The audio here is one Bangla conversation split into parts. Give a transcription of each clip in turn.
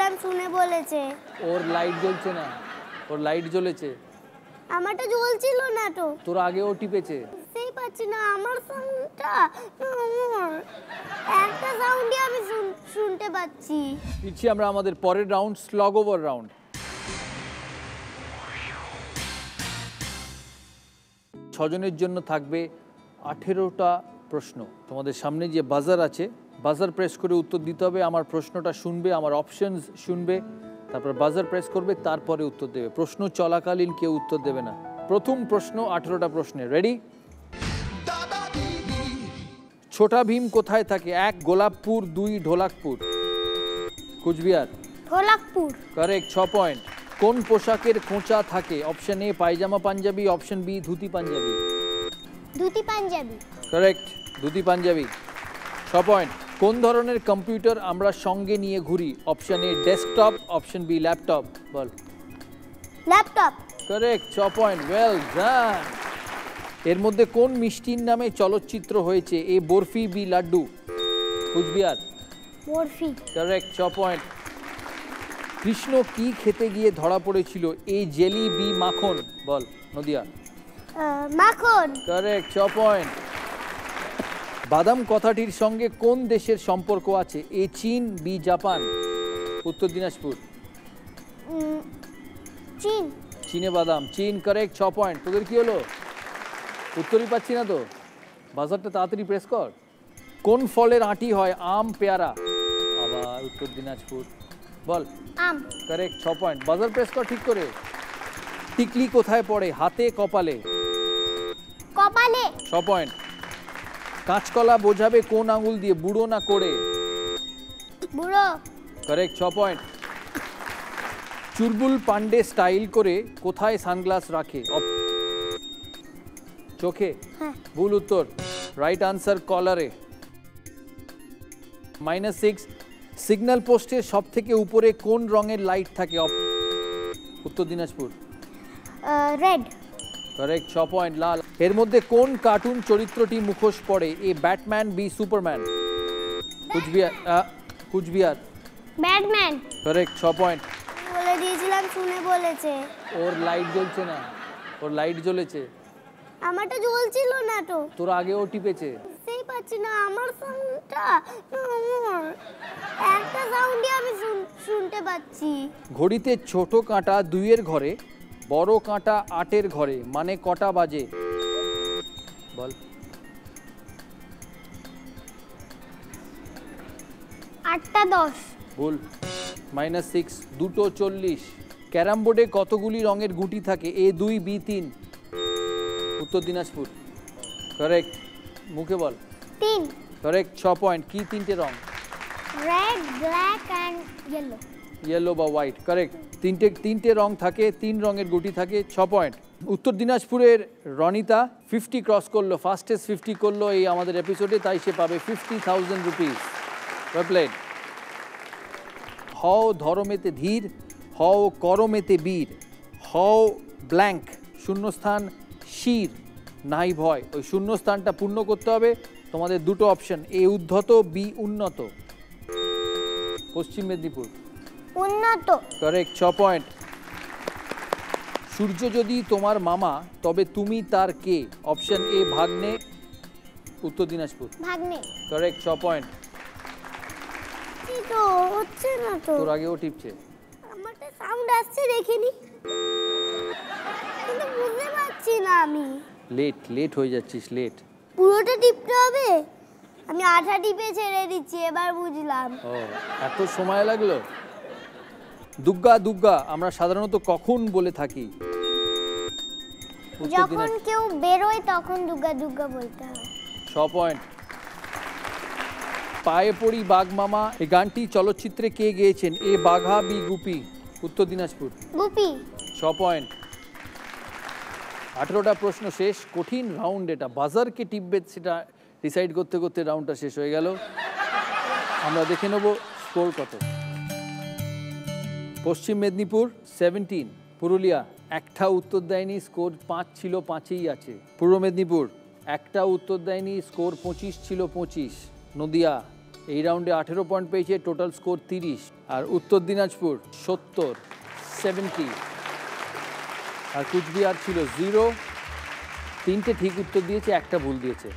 দিয়েছিলাম শুনে বলেছে। ওর লাইট জ্বলছে না, ওর লাইট জ্বলেছে। আমারটা জ্বলছিল না তো। তোর আগে ও টিপেছে। বুঝতেই পারছি না আমার সাউন্ডটা, একটা সাউন্ডই আমি শুনতে পাচ্ছি। ফিরছি আমরা আমাদের পরের রাউন্ড, স্লগ ওভার রাউন্ড। 6 জনের জন্য থাকবে 18টা প্রশ্ন। তোমাদের সামনে যে বাজার আছে, বাজার প্রেস করে উত্তর দিতে হবে। আমার প্রশ্নটা শুনবে, আমার অপশনস শুনবে, তারপর বাজার প্রেস করবে, তারপরে উত্তর দেবে। প্রশ্ন চলাকালীন কেউ উত্তর দেবে না। প্রথম প্রশ্ন 18টা প্রশ্নে, রেডি? ছোটা ভীম কোথায় থাকে? 1 গোলাপপুর, 2 ঢোলাকপুর। কুচবিহার। ঢোলাকপুর। Correct, 6 point. কোন পোশাকের খোঁচা থাকে? Option A pyjama punjabi, option B dhoti punjabi. Dhoti punjabi. Correct, dhoti punjabi, 6 point. কোন ধরনের কম্পিউটার আমরা সঙ্গে নিয়ে ঘুরি? Option A desktop, option B laptop. বল। Laptop. Correct, 6 point, well done. এর মধ্যে কোন মিষ্টির নামে চলচ্চিত্র হয়েছে? A Barfi, B laddoo. Cooch Behar. Barfi. Correct, 6 point. Krishna কি খেতে গিয়ে ধরা পড়েছিল? এ জেলি, বি মাখন। বল। নদিয়া। মাখন। Correct, 6 point. বাদাম কথাটির সঙ্গে কোন দেশের সম্পর্ক আছে? এ চীন, বি জাপান। উত্তর দিনাজপুর। চীন। চীনে বাদাম, চীন। Correct, 6 point. তোদের কি হলো? উত্তরই পাচ্ছি না তো। বাজারটা তাড়াতাড়ি প্রেস কর। কোন ফলের আঁটি হয়? আম, পেয়ারা। আবার উত্তর দিনাজপুর। বল। আম। Correct, 6 point. বাজার প্রেস কর ঠিক করে। টিকলি কোথায় পড়ে? হাতে, কপালে। কপালে। 6 পয়েন্ট। কাঁচকলা বোঝাবে কোন আঙুল দিয়ে? বুড়ো না করে? বুড়ো। Correct, 6 point. Chulbul Pandey style করে কোথায় সানগ্লাস রাখে? চোখে। হ্যাঁ। ভুল উত্তর। Right answer কলারে। -6। সিগন্যাল পোস্টের সব থেকে উপরে কোন রঙের লাইট থাকে? Uttar Dinajpur. Red. Correct, 6 point, লাল। এর মধ্যে কোন কার্টুন চরিত্রটি মুখোশ পড়ে? A Batman, B Superman. Cooch Behar. Cooch Behar. Batman. Correct, 6 point. বলে দিয়েছিলাম শুনে বলেছে। ওর লাইট জ্বলছে না, ওর লাইট জ্বলেছে। আমারটা জ্বলছিল না তো। তোর আগে ও টিপেছে। বুঝতেই পারছি না আমার সাউন্ডটা, একটা সাউন্ডই আমি শুনতে পাচ্ছি। ঘড়িতে ছোট কাঁটা 2-এর ঘরে, বড় কাঁটা 8-এর ঘরে, মানে কটা বাজে? বল। 8টা 10। ভুল। -6। 2:40। ক্যারাম বোর্ডে কতগুলি রঙের গুটি থাকে? এ 2, বি 3। উত্তর দিনাজপুর। কারেক্ট, মুখে বল। 3। Correct, 6 point. কি 3টে রং? Red, black and yellow. Yellow বা হোয়াইট। কারেক্ট, 3টে রং থাকে, 3 রঙের গুটি থাকে, 6 পয়েন্ট। উত্তর দিনাজপুরের রনিতা 50 ক্রস করলো, ফাস্টেস্ট 50 করলো এই আমাদের এপিসোডে, তাই সে পাবে 50,000 রুপিস। প্লেড। হও ধরমেতে ধীর, হও করমেতে বীর, হও ব্ল্যাঙ্ক শূন্যস্থান শির নাই ভয়। ওই শূন্যস্থানটা পূর্ণ করতে হবে। তোমাদের দুটো অপশন, এ উদ্ধত, বি উন্নত। পশ্চিম মেদিনীপুর। উন্নত। Correct, 6 point. সূর্য যদি তোমার মামা তবে তুমি তার কে? অপশন এ ভাগ্নে, উত্তর দিনাজপুর। ভাগ্নে। Correct, 6 point. কি তো হচ্ছে না তো। তোর আগেও টিপছে। আমারটা সাউন্ড আসছে দেখিনি, কিন্তু বুঝতে পারছি না আমি। লেট হয়ে যাচ্ছিস, লেট। পুরোটা টিপতে হবে? আমি আঠা টিপে ছেড়ে দিচ্ছি, এবার বুঝলাম। ও, এত সময় লাগলো? দুগ্গা দুগ্গা আমরা সাধারণত কখন বলে থাকি? যখন কেউ বেরোয় তখন দুগ্গা দুগ্গা বলতে হয়। 6 পয়েন্ট। পায়ে পড়ি বাঘ মামা এই গানটি চলচ্চিত্রে কে গেয়েছেন? এ বাঘা, বি গুপি। উত্তর দিনাজপুর। গুপি। 6 পয়েন্ট। 18টা প্রশ্ন শেষ। কঠিন রাউন্ড এটা, বাজারকে টিপবে সেটা ডিসাইড করতে করতে রাউন্ডটা শেষ হয়ে গেল। আমরা দেখে নেব স্কোর কত। পশ্চিম মেদিনীপুর 17, পুরুলিয়া একটা উত্তর দেয়নি, স্কোর 5 ছিল, 5-এই আছে। পূর্ব মেদিনীপুর একটা উত্তর দেয়নি, স্কোর 25 ছিল, 25। নদিয়া এই রাউন্ডে 18 পয়েন্ট পেয়েছে, টোটাল স্কোর 30। আর উত্তর দিনাজপুর 70, 70। আর কুচবিহার ছিল 0। 3টে ঠিক উত্তর দিয়েছে, একটা ভুল দিয়েছে,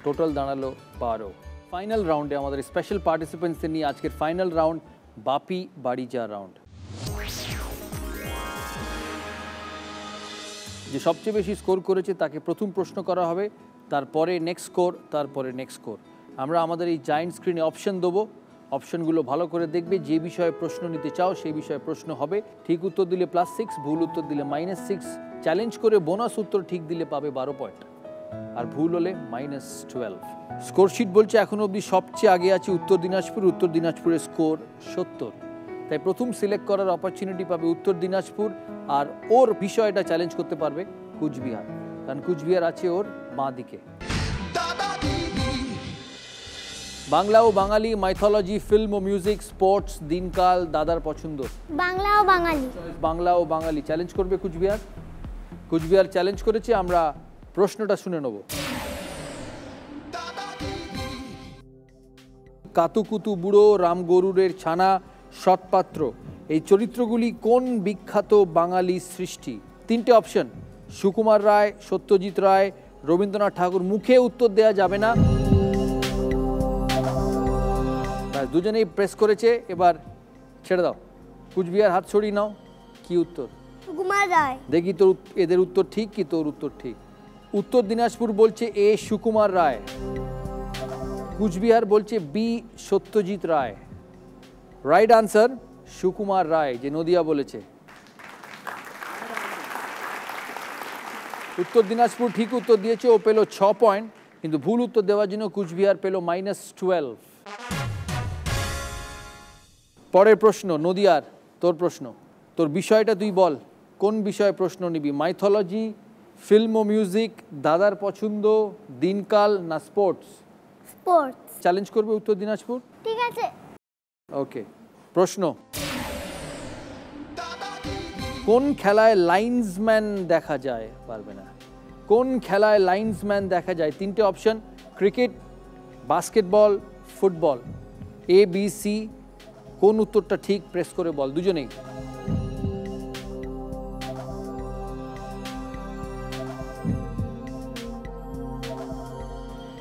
টোটাল দাঁড়ালো 12। ফাইনাল রাউন্ডে আমাদের স্পেশাল পার্টিসিপেন্টসদের নিয়ে আজকের ফাইনাল রাউন্ড, বাপি বাড়ি যা রাউন্ড। যে সবচেয়ে বেশি স্কোর করেছে তাকে প্রথম প্রশ্ন করা হবে, তারপরে নেক্সট স্কোর, তারপরে নেক্সট স্কোর। আমরা আমাদের এই জায়েন্ট স্ক্রিনে অপশন দেবো, অপশনগুলো ভালো করে দেখবে, যে বিষয়ে প্রশ্ন নিতে চাও সেই বিষয়ে প্রশ্ন হবে। ঠিক উত্তর দিলে +6, ভুল উত্তর দিলে -6, চ্যালেঞ্জ করে বোনাস উত্তর ঠিক দিলে পাবে 12 পয়েন্ট, আর ভুল হলে -12। স্কোরশিট বলছে এখন অবধি সবচেয়ে আগে আছে উত্তর দিনাজপুর। উত্তর দিনাজপুরের স্কোর 70, তাই প্রথম সিলেক্ট করার অপরচুনিটি পাবে উত্তর দিনাজপুর, আর ওর বিষয়টা চ্যালেঞ্জ করতে পারবে কুচবিহার, কারণ কুচবিহার আছে ওর বাঁ দিকে। বাংলা ও বাঙালি, মাইথোলজি, ফিল্ম ও মিউজিক, স্পোর্টস, দিনকাল, দাদার পছন্দ। বাংলা ও বাঙালি। বাংলা ও বাঙালি চ্যালেঞ্জ করবে কুচবিহার। কুচবিহার চ্যালেঞ্জ করেছে, আমরা প্রশ্নটা শুনে নেব। কাতুকুতু বুড়ো, রাম গরুরের ছানা, সৎপাত্র, এই চরিত্রগুলি কোন বিখ্যাত বাঙালি সৃষ্টি? 3টে অপশন, সুকুমার রায়, সত্যজিৎ রায়, রবীন্দ্রনাথ ঠাকুর। মুখে উত্তর দেওয়া যাবে না। দুজনেই প্রেস করেছে, এবার ছেড়ে দাও। কুচবিহার হাত ছড়িয়ে নাও, কি উত্তর? সুকুমার রায়। দেখি তোর এদের উত্তর ঠিক কি তোর উত্তর ঠিক। উত্তর দিনাজপুর বলছে এ সুকুমার রায়, কুচবিহার বলছে B Satyajit Ray. Right answer Sukumar Ray, যে নদিয়া বলেছে। উত্তর দিনাজপুর ঠিক উত্তর দিয়েছে, ও পেল 6 পয়েন্ট, কিন্তু ভুল উত্তর দেওয়ার জন্য কুচবিহার পেল -12। পরের প্রশ্ন নদিয়ার, তোর প্রশ্ন, তোর বিষয়টা তুই বল, কোন বিষয়ে প্রশ্ন নিবি? মাইথোলজি, ফিল্ম ও মিউজিক, দাদার পছন্দ, দিনকাল না স্পোর্টস? স্পোর্টস। চ্যালেঞ্জ করবে উত্তর দিনাজপুর? ঠিক আছে। ওকে, প্রশ্ন, কোন খেলায় লাইন্সম্যান দেখা যায়? পারবে না। কোন খেলায় লাইন্সম্যান দেখা যায়? 3টে option, cricket, basketball, football. A B C, কোন উত্তরটা ঠিক প্রেস করে বল দুজনেই।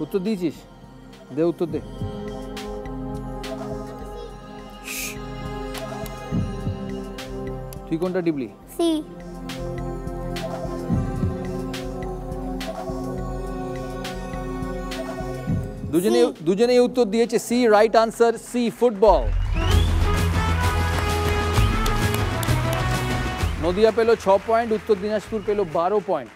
উত্তর দিয়েছিস? দে উত্তর দে। তুই কোনটা টিপলি? সি। দুজনেই উত্তর দিয়েছে C. Right answer C, football. Nadia পেল 6 পয়েন্ট, উত্তর দিনাজপুর পেল 12 পয়েন্ট।